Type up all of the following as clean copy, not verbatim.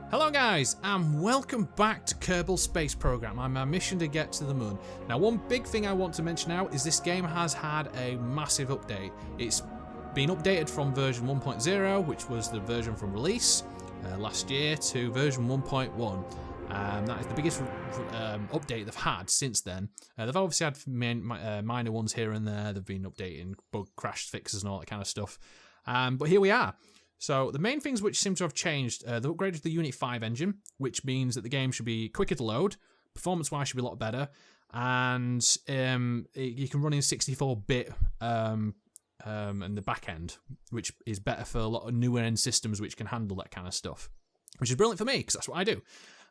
Hello guys, and welcome back to Kerbal Space Program. I'm on a mission to get to the moon. Now, one big thing I want to mention now is this game has had a massive update. It's been updated from version 1.0, which was the version from release last year, to version 1.1. That is the biggest update they've had since then. They've obviously had minor ones here and there. They've been updating bug crash fixes and all that kind of stuff. But here we are. So the main things which seem to have changed, they've upgraded the Unit 5 engine, which means that the game should be quicker to load, performance-wise should be a lot better, and you can run in 64-bit and the back end, which is better for a lot of newer end systems which can handle that kind of stuff, which is brilliant for me because that's what I do.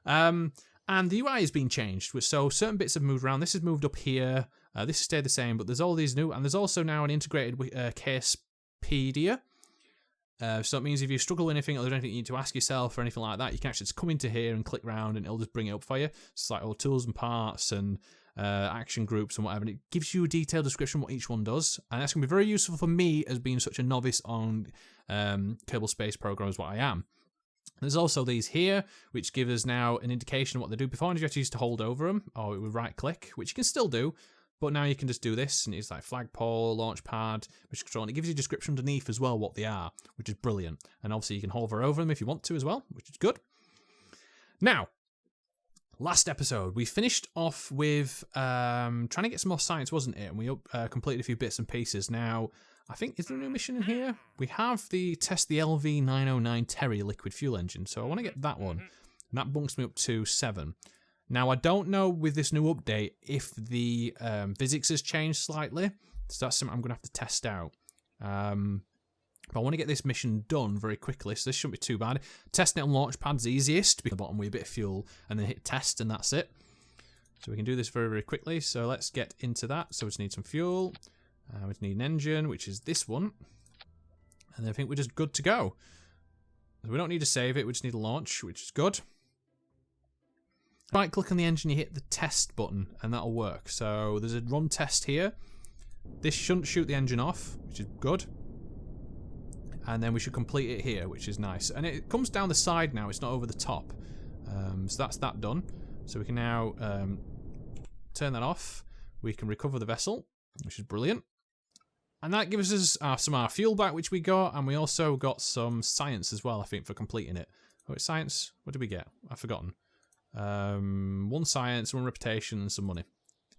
And the UI has been changed, so certain bits have moved around. This has moved up here. This has stayed the same, but there's all these new, and there's also now an integrated Casepedia. So it means if you struggle with anything or there's anything you need to ask yourself or anything like that, you can actually just come into here and click around and it'll just bring it up for you. It's like all tools and parts and action groups and whatever, and it gives you a detailed description of what each one does, and that's going to be very useful for me as being such a novice on Kerbal Space Program as what I am. There's also these here, which give us now an indication of what they do. Before, you had to use to hold over them, or with right click, which you can still do. But now you can just do this, and it's like flagpole, launch pad, mission control, and it gives you a description underneath as well what they are, which is brilliant. And obviously you can hover over them if you want to as well, which is good. Now, last episode, we finished off with trying to get some more science, wasn't it? And we completed a few bits and pieces. Now, I think, is there a new mission in here? We have the test the LV909 Terry liquid fuel engine, so I want to get that one. And that bunks me up to 7. Now, I don't know with this new update if the physics has changed slightly, so that's something I'm going to have to test out. But I want to get this mission done very quickly, so this shouldn't be too bad. Testing it on Launchpad's easiest, because at the bottom with a bit of fuel, and then hit test, and that's it. So we can do this very, very quickly, so let's get into that. So we just need some fuel, we just need an engine, which is this one, and then I think we're just good to go. So we don't need to save it, we just need a launch, which is good. Right click on the engine, you hit the test button and that'll work. So there's a run test here. This shouldn't shoot the engine off, which is good. And then we should complete it here, which is nice. And it comes down the side now, it's not over the top. So that's that done. So we can now turn that off. We can recover the vessel, which is brilliant. And that gives us some of our fuel back, which we got. And we also got some science as well, I think, for completing it. Oh, it's science. What did we get? I've forgotten. 1 science, 1 reputation, and some money.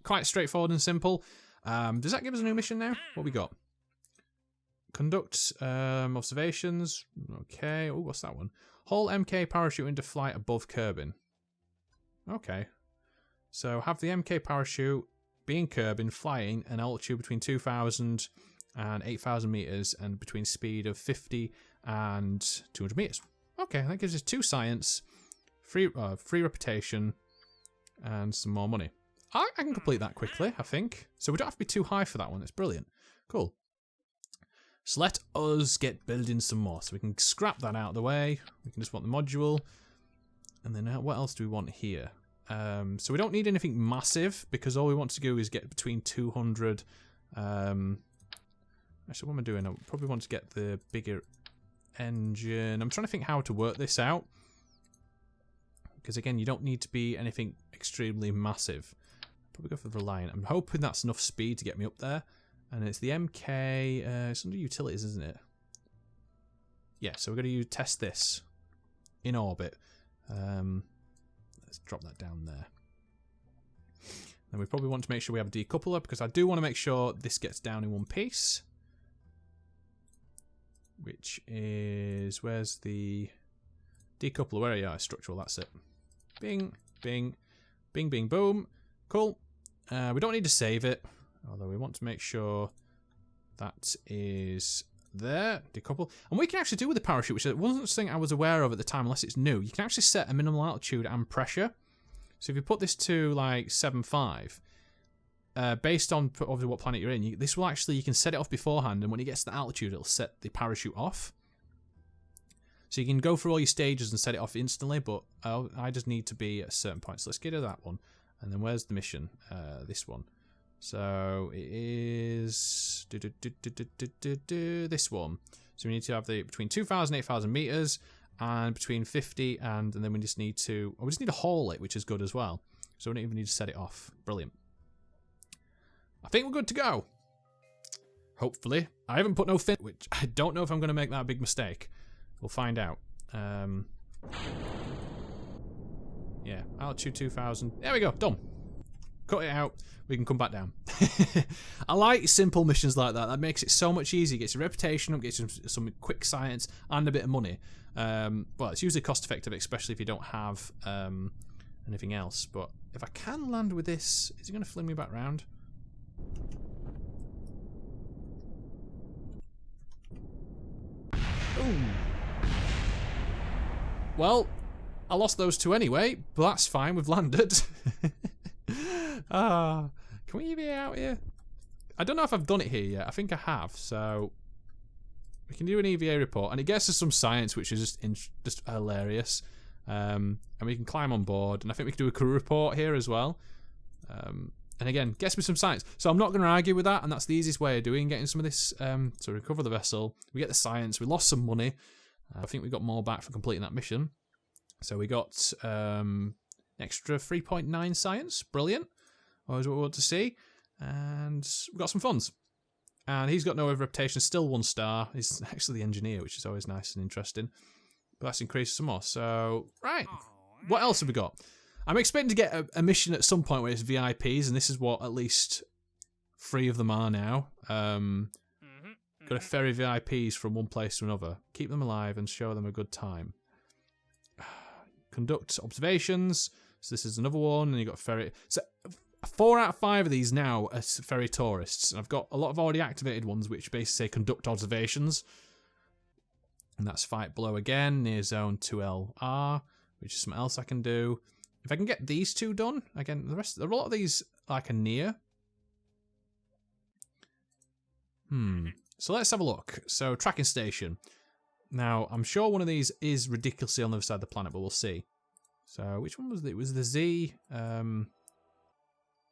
Quite straightforward and simple. Does that give us a new mission now? What we got? Conduct observations. Okay. Oh, what's that one? Haul MK parachute into flight above Kerbin. Okay. So have the MK parachute be in Kerbin, flying an altitude between 2,000 and 8,000 meters, and between speed of 50 and 200 meters. Okay, that gives us 2 science. Free reputation, and some more money. I can complete that quickly, I think. So we don't have to be too high for that one. It's brilliant. Cool. So let us get building some more. So we can scrap that out of the way. We can just want the module. And then what else do we want here? So we don't need anything massive, because all we want to do is get between 200... actually, what am I doing? I probably want to get the bigger engine. I'm trying to think how to work this out. Because again, you don't need to be anything extremely massive. Probably go for the Reliant. I'm hoping that's enough speed to get me up there. And it's the MK. It's under utilities, isn't it? Yeah, so we're going to test this in orbit. Let's drop that down there. And we probably want to make sure we have a decoupler, because I do want to make sure this gets down in one piece. Which is, where's the decoupler? Where are you? Structural, that's it. Bing, bing, bing, bing, boom. Cool. We don't need to save it, although we want to make sure that is there. Decouple. And we can actually do with the parachute, which wasn't something I was aware of at the time, unless it's new. You can actually set a minimal altitude and pressure. So if you put this to like 7.5, based on obviously what planet you're in, this will actually, you can set it off beforehand, and when it gets to the altitude, it'll set the parachute off. So you can go through all your stages and set it off instantly, but I just need to be at a certain point. So let's get to that one. And then where's the mission? This one. So it is this one. So we need to have the between 2,000 and 8,000 meters. and between 50 and then we just need to haul it, which is good as well. So we don't even need to set it off. Brilliant. I think we're good to go. Hopefully. I haven't put no fin, which I don't know if I'm going to make that big mistake. We'll find out. Yeah, altitude 2000. There we go, done. Cut it out. We can come back down. I like simple missions like that. That makes it so much easier. Gets your reputation up, gets you some quick science and a bit of money. Well, it's usually cost effective, especially if you don't have anything else. But if I can land with this, is it going to fling me back round? Ooh. Well, I lost those two anyway, but that's fine. We've landed. Can we EVA out here? I don't know if I've done it here yet. I think I have. So we can do an EVA report, and it gets us some science, which is just hilarious. And we can climb on board, and I think we can do a crew report here as well. And again, gets me some science. So I'm not going to argue with that, and that's the easiest way of getting some of this to recover the vessel. We get the science. We lost some money. I think we got more back for completing that mission. So we got extra 3.9 science. Brilliant. Always what we want to see. And we got some funds. And he's got no reputation. Still 1 star. He's actually the engineer, which is always nice and interesting. But that's increased some more. So, right. What else have we got? I'm expecting to get a mission at some point where it's VIPs, and this is what at least 3 of them are now. Got to ferry VIPs from one place to another. Keep them alive and show them a good time. Conduct observations. So this is another one, and you've got ferry. So 4 out of 5 of these now are ferry tourists. And I've got a lot of already activated ones, which basically say conduct observations. And that's fight below again, near zone 2LR, which is something else I can do. If I can get these 2 done, again, a lot of these like are near. So let's have a look. So tracking station. Now, I'm sure one of these is ridiculously on the other side of the planet, but we'll see. So which one was it? Was the Z? Yeah,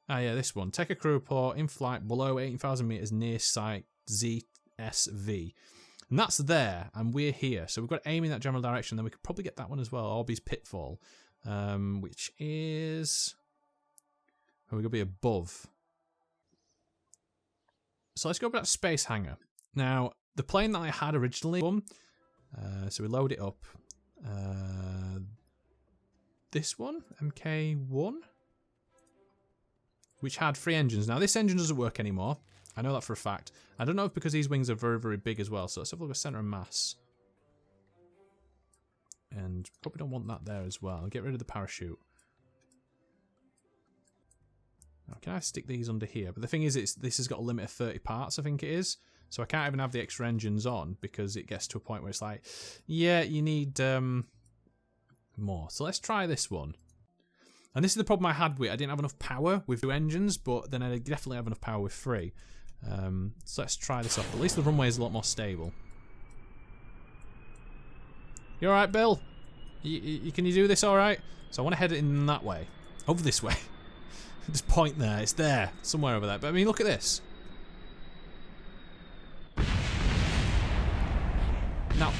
this one. Take a crew report in flight below 18,000 meters near site ZSV. And that's there, and we're here. So we've got to aim in that general direction. Then we could probably get that one as well, Orby's Pitfall, which is... Oh, we're going to be above. So let's go back to Space Hangar. Now, the plane that I had originally, so we load it up. This one, MK1, which had 3 engines. Now, this engine doesn't work anymore. I know that for a fact. I don't know if because these wings are very, very big as well. So let's have a look at center of mass. And probably don't want that there as well. I'll get rid of the parachute. Now, can I stick these under here? But the thing is, this has got a limit of 30 parts, I think it is. So I can't even have the extra engines on because it gets to a point where it's like, yeah, you need more. So let's try this one. And this is the problem I had with it. I didn't have enough power with 2 engines, but then I definitely have enough power with 3. So let's try this off. At least the runway is a lot more stable. You alright, Bill? Can you do this alright? So I want to head it in that way. Over this way. Just point there. It's there. Somewhere over there. But I mean, look at this. Now.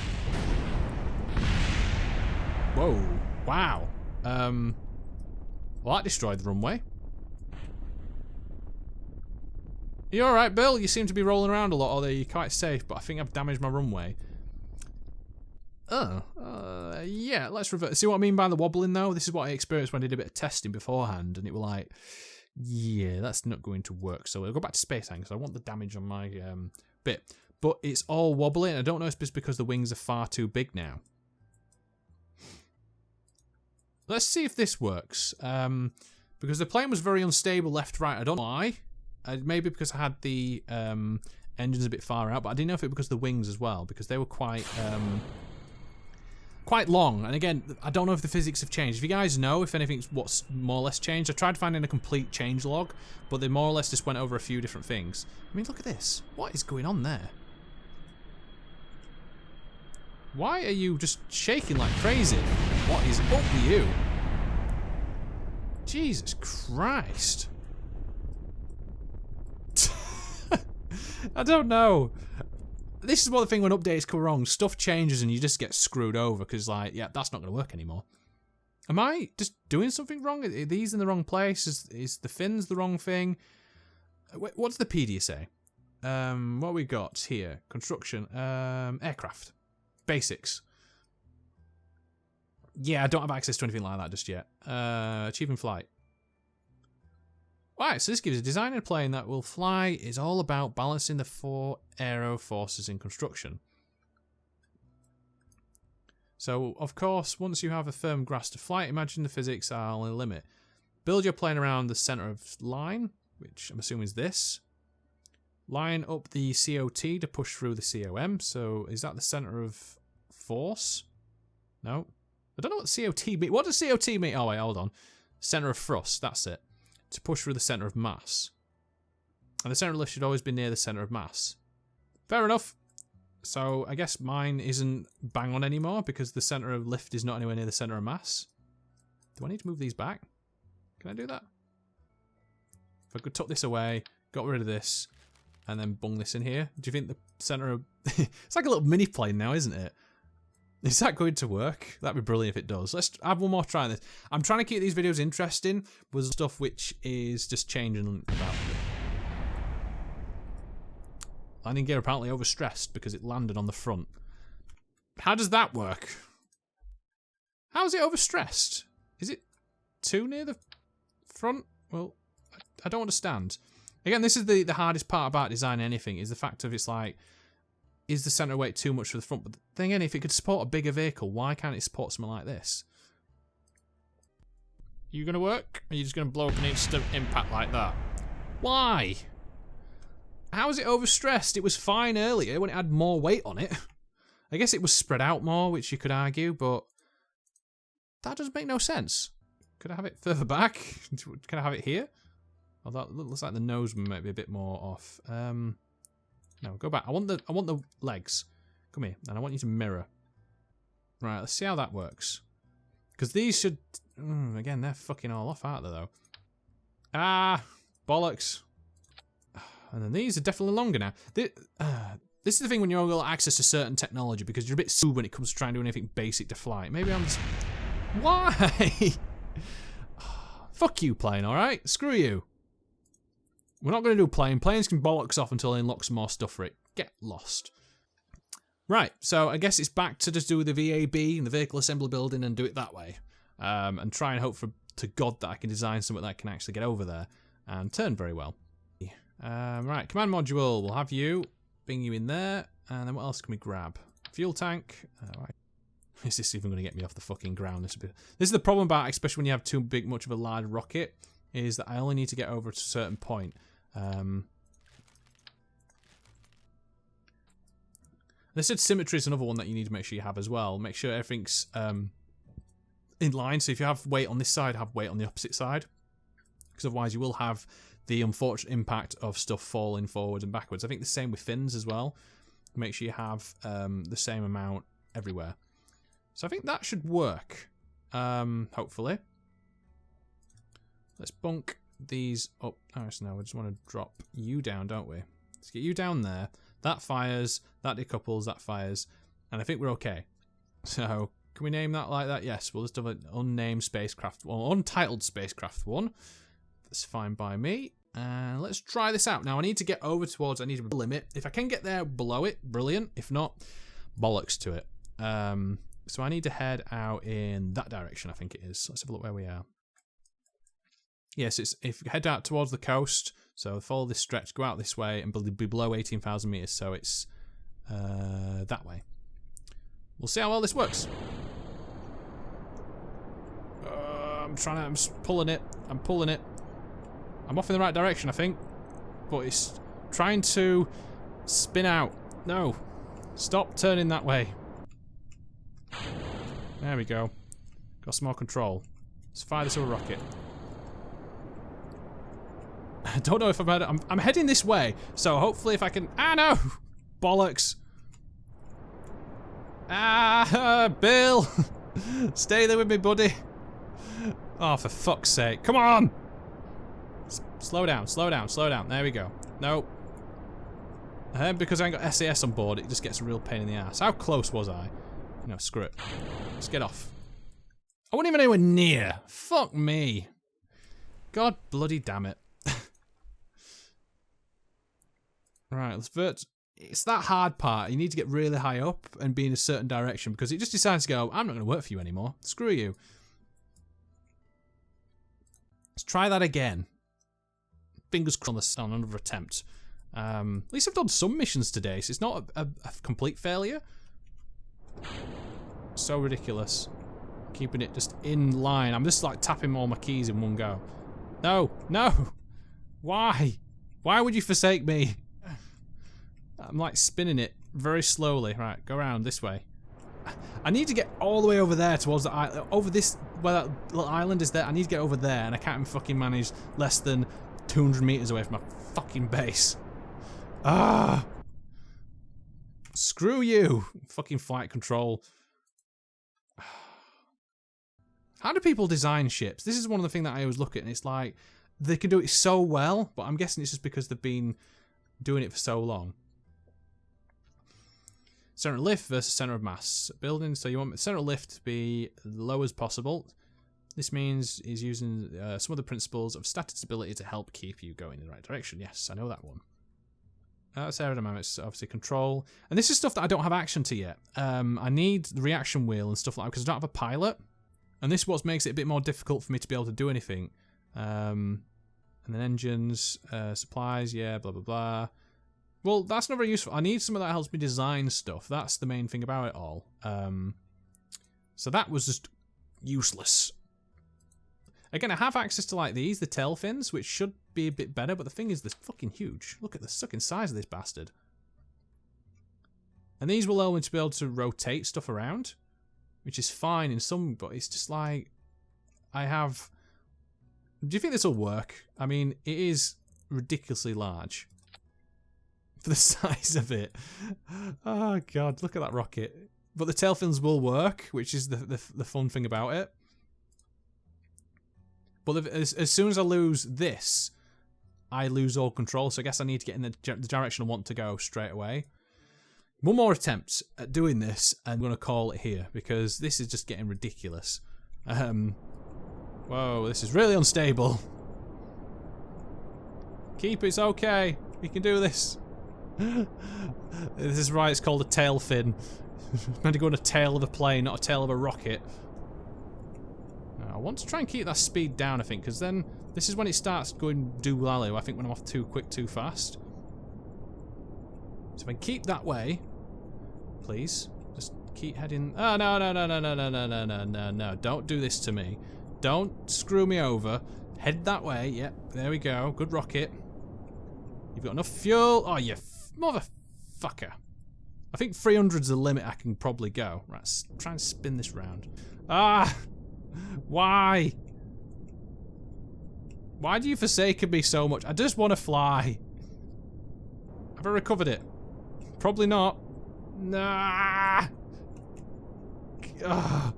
Whoa. Wow. Well, that destroyed the runway. You alright, Bill? You seem to be rolling around a lot, although you're quite safe, but I think I've damaged my runway. Yeah, let's revert. See what I mean by the wobbling, though? This is what I experienced when I did a bit of testing beforehand, and it was like, yeah, that's not going to work. So we'll go back to Space Hangar, because I want the damage on my bit. But it's all wobbling. I don't know if it's because the wings are far too big now. Let's see if this works. Because the plane was very unstable left-right. I don't know why. Maybe because I had the engines a bit far out, but I didn't know if it was because of the wings as well, because they were quite long. And again, I don't know if the physics have changed. If you guys know if anything's what's more or less changed, I tried finding a complete change log, but they more or less just went over a few different things. I mean, look at this. What is going on there? Why are you just shaking like crazy? What is up with you? Jesus Christ. I don't know. This is one of the thing when updates go wrong. Stuff changes and you just get screwed over because, like, yeah, that's not going to work anymore. Am I just doing something wrong? Are these in the wrong place? Is the fins the wrong thing? What's the PD say? What we got here? Construction. Aircraft. Basics. Yeah, I don't have access to anything like that just yet. Achieving flight. Alright, so this gives a designing a plane that will fly is all about balancing the 4 aero forces in construction. So, of course, once you have a firm grasp of flight, imagine the physics are only limit. Build your plane around the centre of line, which I'm assuming is this. Line up the COT to push through the COM. So, is that the centre of force? No. I don't know what COT means. What does COT mean? Oh, wait, hold on. Centre of thrust, that's it. To push through the centre of mass. And the centre of lift should always be near the centre of mass. Fair enough. So I guess mine isn't bang on anymore because the centre of lift is not anywhere near the centre of mass. Do I need to move these back? Can I do that? If I could tuck this away, got rid of this, and then bung this in here. Do you think the centre of... It's like a little mini plane now, isn't it? Is that going to work? That'd be brilliant if it does. Let's have one more try on this. I'm trying to keep these videos interesting with stuff which is just changing about. Landing gear apparently overstressed because it landed on the front. How does that work? How is it overstressed? Is it too near the front? Well, I don't understand. Again, this is the hardest part about designing anything, is the fact of it's like, is the centre of weight too much for the front? But then again, if it could support a bigger vehicle, why can't it support something like this? You going to work? Or are you just going to blow up an instant impact like that? Why? How is it overstressed? It was fine earlier when it had more weight on it. I guess it was spread out more, which you could argue, but that doesn't make no sense. Could I have it further back? Can I have it here? Oh, that looks like the nose might be a bit more off. No, go back. I want the legs. Come here, and I want you to mirror. Right, let's see how that works. Because these should... again, they're fucking all off, aren't they, though? Ah, bollocks. And then these are definitely longer now. This is the thing when you're got access to certain technology, because you're a bit slow when it comes to trying to do anything basic to fly. Maybe I'm just... Why? Fuck you, plane, alright? Screw you. We're not going to do plane. Planes can bollocks off until they unlock some more stuff for it. Get lost. Right, so I guess it's back to just do the VAB and the vehicle assembly building and do it that way. And try and hope to God that I can design something that can actually get over there and turn very well. Right, command module. We'll have you. Bring you in there. And then what else can we grab? Fuel tank. Right. Is this even going to get me off the fucking ground? This is the problem about, especially when you have too much of a large rocket, is that I only need to get over to a certain point. They said symmetry is another one that you need to make sure you have as well. Make sure everything's in line. So if you have weight on this side, have weight on the opposite side. Because otherwise you will have the unfortunate impact of stuff falling forwards and backwards. I think the same with fins as well. Make sure you have the same amount everywhere. So I think that should work, hopefully. Let's bunk these up. Oh, so now we just want to drop you down, don't we? Let's get you down there. That fires, that decouples, that fires, and I think we're okay. So, can we name that like that? Yes, we'll just have an unnamed spacecraft, well, untitled spacecraft 1. That's fine by me. And let's try this out. Now, I need to get over towards, I need a limit. If I can get there below it, brilliant. If not, bollocks to it. So I need to head out in that direction, I think it is. Let's have a look where we are. Yes, it's if you head out towards the coast, so follow this stretch, go out this way, and be below 18,000 meters. So it's that way. We'll see how well this works. I'm just pulling it. I'm pulling it. I'm off in the right direction, I think, but it's trying to spin out. No, stop turning that way. There we go. Got some more control. Let's fire this with a rocket. I don't know if I'm heading this way, so hopefully if I can... Ah, no! Bollocks. Ah, Bill! Stay there with me, buddy. Oh, for fuck's sake. Come on! Slow down, slow down, slow down. There we go. Nope. Because I ain't got SAS on board, it just gets a real pain in the ass. How close was I? No, screw it. Let's get off. I wasn't even anywhere near. Fuck me. God bloody damn it. Right, let's vert. It's that hard part. You need to get really high up and be in a certain direction because it just decides to go, I'm not going to work for you anymore. Screw you. Let's try that again. Fingers crossed on another attempt. At least I've done some missions today, so it's not a complete failure. So ridiculous. Keeping it just in line. I'm just like tapping all my keys in one go. No, no. Why? Why would you forsake me? I'm like spinning it very slowly. Right, go around this way. I need to get all the way over there towards the island. Over this, where that little island is there. I need to get over there, and I can't even fucking manage less than 200 meters away from my fucking base. Ah! Screw you! Fucking flight control. How do people design ships? This is one of the things that I always look at, and it's like, they can do it so well, but I'm guessing it's just because they've been doing it for so long. Center of lift versus center of mass. Building, so you want the center of lift to be low as possible. This means he's using some of the principles of static stability to help keep you going in the right direction. Yes, I know that one. That's aerodynamics, obviously control. And this is stuff that I don't have action to yet. I need the reaction wheel and stuff like that because I don't have a pilot. And this is what makes it a bit more difficult for me to be able to do anything. And then engines, supplies, yeah, blah, blah, blah. Well, that's not very useful. I need something that helps me design stuff. That's the main thing about it all. So that was just useless. Again, I have access to like these, the tail fins, which should be a bit better, but the thing is they're fucking huge. Look at the sucking size of this bastard. And these will allow me to be able to rotate stuff around, which is fine in some, but it's just like, I have... Do you think this will work? I mean, it is ridiculously large for the size of it. Oh god, look at that rocket. But the tail fins will work, which is the fun thing about it. But as soon as I lose this, I lose all control. So I guess I need to get in the direction I want to go straight away. One more attempt at doing this, and I'm going to call it here because this is just getting ridiculous. Whoa, this is really unstable. Keep it's okay. We can do this. This is right, it's called a tail fin. It's meant to go on a tail of a plane, not a tail of a rocket. Now, I want to try and keep that speed down, I think, because then this is when it starts going doolally, I think, when I'm off too quick, too fast. So if I keep that way, please, just keep heading. Oh, no, no, no, no, no, no, no, no, no, no, no. Don't do this to me. Don't screw me over. Head that way. Yep, there we go. Good rocket. You've got enough fuel. Oh, you motherfucker. I think 300's the limit I can probably go. Right, let's try and spin this round. Ah! Why? Why do you forsake me so much? I just want to fly. Have I recovered it? Probably not. Nah. Ugh.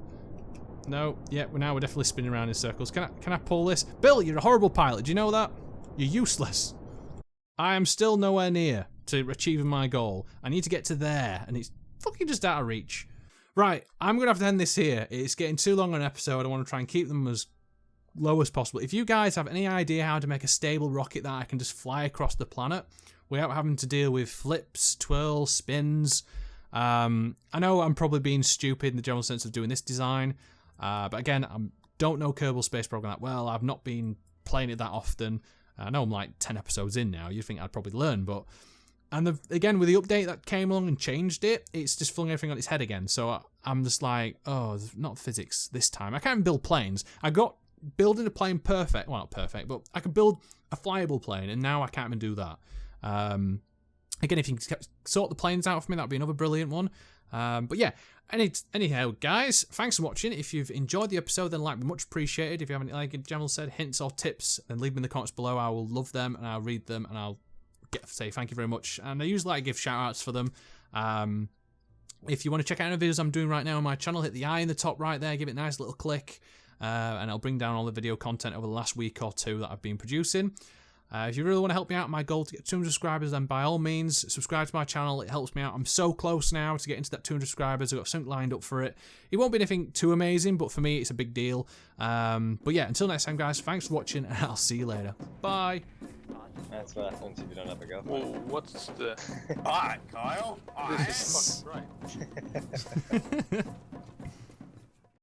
No. Yeah, now we're definitely spinning around in circles. Can I pull this? Bill, you're a horrible pilot. Do you know that? You're useless. I am still nowhere near to achieving my goal. I need to get to there, and it's fucking just out of reach. Right, I'm going to have to end this here. It's getting too long an episode. I want to try and keep them as low as possible. If you guys have any idea how to make a stable rocket that I can just fly across the planet without having to deal with flips, twirls, spins. I know I'm probably being stupid in the general sense of doing this design. But again, I don't know Kerbal Space Program that well. I've not been playing it that often. I know I'm like 10 episodes in now. You'd think I'd probably learn, but... And again, with the update that came along and changed it, it's just flung everything on its head again. So I'm just like, oh, not physics this time. I can't even build planes. I got building a plane perfect. Well, not perfect, but I could build a flyable plane, and now I can't even do that. Again, if you can sort the planes out for me, that'd be another brilliant one. But yeah, anyhow, guys, thanks for watching. If you've enjoyed the episode, then like, would be much appreciated. If you have any, like Jamal said, hints or tips, then leave them in the comments below. I will love them, and I'll read them, and I'll say thank you very much. And I usually like to give shout outs for them. If you want to check out any videos I'm doing right now on my channel, hit the eye in the top right there, give it a nice little click, and I'll bring down all the video content over the last week or two that I've been producing. If you really want to help me out, my goal to get 200 subscribers, then by all means, subscribe to my channel. It helps me out. I'm so close now to getting to that 200 subscribers. I've got something lined up for it. It won't be anything too amazing, but for me, it's a big deal. But yeah, until next time, guys, thanks for watching, and I'll see you later. Bye. That's what happens if you don't have a go. Well, what's the... Alright, Kyle. Alright. This is fucking right.